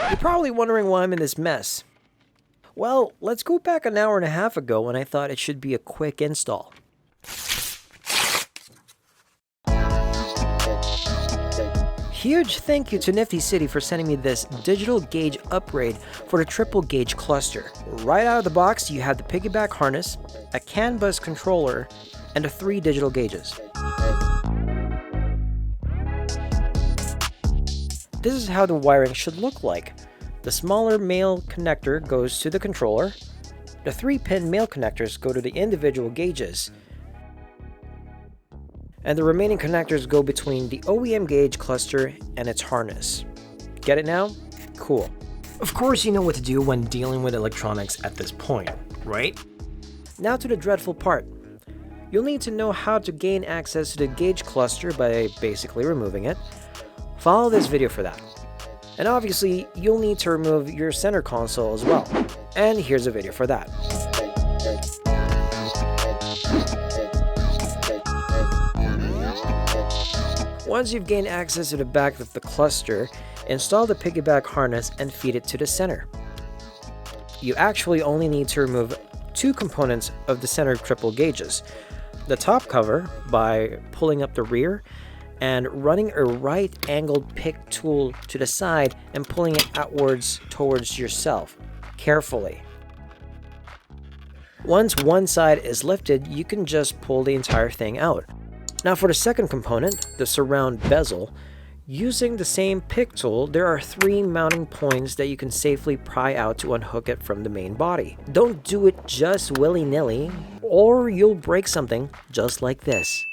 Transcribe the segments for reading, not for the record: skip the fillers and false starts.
You're probably wondering why I'm in this mess. Well, let's go back an hour and a half ago when I thought it should be a quick install. Huge thank you to Nifty City for sending me this digital gauge upgrade for the triple gauge cluster. Right out of the box, you have the piggyback harness, a CAN bus controller, and the 3 digital gauges. This is how the wiring should look like. The smaller male connector goes to the controller. The 3-pin male connectors go to the individual gauges. And the remaining connectors go between the OEM gauge cluster and its harness. Get it now? Cool. Of course you know what to do when dealing with electronics at this point, right? Now to the dreadful part. You'll need to know how to gain access to the gauge cluster by basically removing it. Follow this video for that. And obviously, you'll need to remove your center console as well. And here's a video for that. Once you've gained access to the back of the cluster, install the piggyback harness and feed it to the center. You actually only need to remove 2 components of the center triple gauges. The top cover by pulling up the rear and running a right-angled pick tool to the side and pulling it outwards towards yourself, carefully. Once one side is lifted, you can just pull the entire thing out. Now for the second component, the surround bezel, using the same pick tool, there are 3 mounting points that you can safely pry out to unhook it from the main body. Don't do it just willy-nilly, or you'll break something just like this.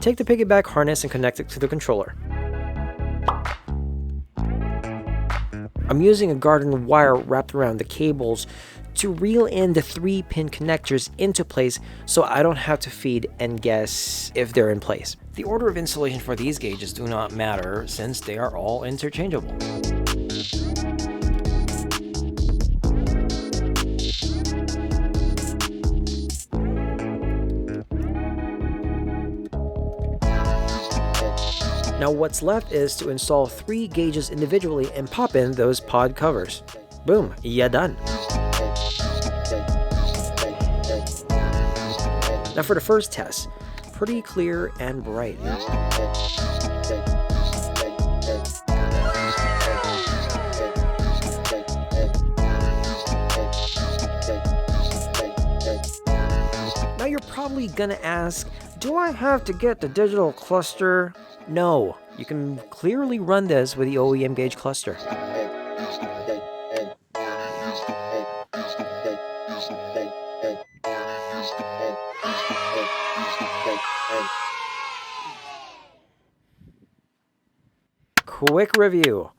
Take the piggyback harness and connect it to the controller. I'm using a garden wire wrapped around the cables to reel in the 3-pin connectors into place so I don't have to feed and guess if they're in place. The order of installation for these gauges do not matter since they are all interchangeable. Now what's left is to install 3 gauges individually and pop in those pod covers. Boom, ya done. Now for the first test, pretty clear and bright. Now you're probably gonna ask, do I have to get the digital cluster? No, you can clearly run this with the OEM gauge cluster. Quick review.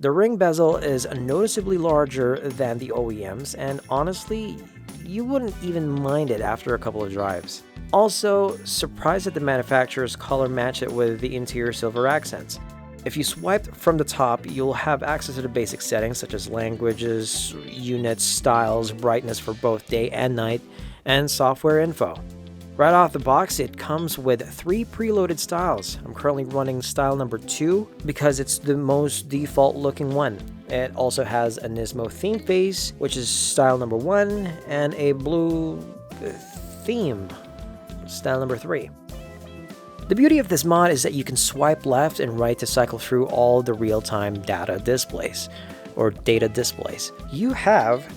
The ring bezel is noticeably larger than the OEMs, and honestly, you wouldn't even mind it after a couple of drives. Also, surprised that the manufacturers color match it with the interior silver accents. If you swipe from the top, you'll have access to the basic settings such as languages, units, styles, brightness for both day and night, and software info. Right off the box, it comes with 3 preloaded styles. I'm currently running style number 2 because it's the most default looking one. It also has a Nismo theme face, which is style number 1, and a blue theme, style number 3. The beauty of this mod is that you can swipe left and right to cycle through all the real-time data displays, or data displays. You have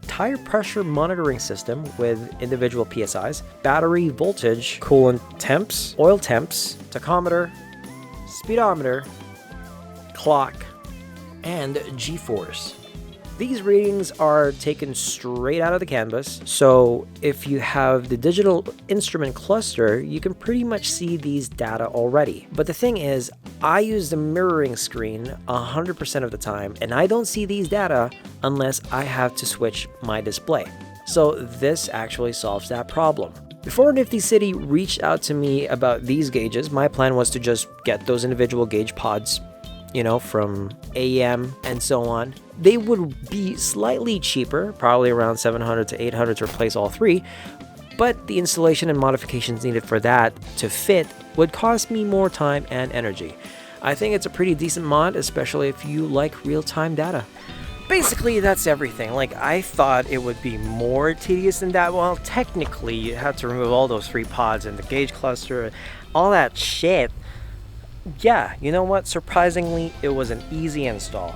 tire pressure monitoring system with individual PSIs, battery voltage, coolant temps, oil temps, tachometer, speedometer, clock, and G-force. These readings are taken straight out of the canvas, so if you have the digital instrument cluster, you can pretty much see these data already. But the thing is, I use the mirroring screen 100% of the time, and I don't see these data unless I have to switch my display. So this actually solves that problem. Before Nifty City reached out to me about these gauges, my plan was to just get those individual gauge pods you know, from AM and so on. They would be slightly cheaper, probably around 700 to 800 to replace all three, but the installation and modifications needed for that to fit would cost me more time and energy. I think it's a pretty decent mod, especially if you like real-time data. Basically, that's everything. Like, I thought it would be more tedious than that. Well, technically, you have to remove all those 3 pods and the gauge cluster, all that shit. Yeah, you know what? Surprisingly, it was an easy install.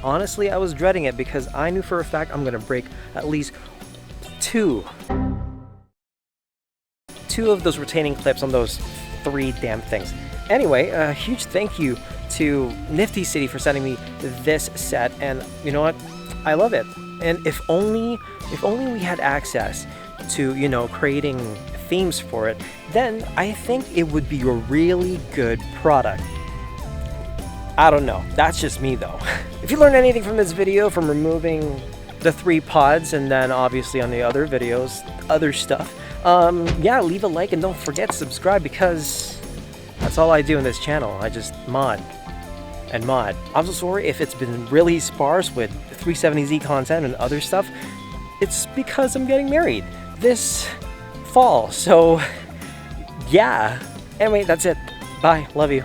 Honestly, I was dreading it because I knew for a fact I'm gonna break at least two of those retaining clips on those 3 damn things. Anyway, a huge thank you to Nifty City for sending me this set, and you know what? I love it. And if only we had access to, you know, creating themes for it, then I think it would be a really good product. I don't know. That's just me though. If you learned anything from this video, from removing the 3 pods and then obviously on the other videos, other stuff, yeah, leave a like and don't forget to subscribe, because that's all I do in this channel. I just mod and mod. I'm so sorry if it's been really sparse with 370Z content and other stuff. It's because I'm getting married this fall, so yeah. Anyway, that's it. Bye. Love you.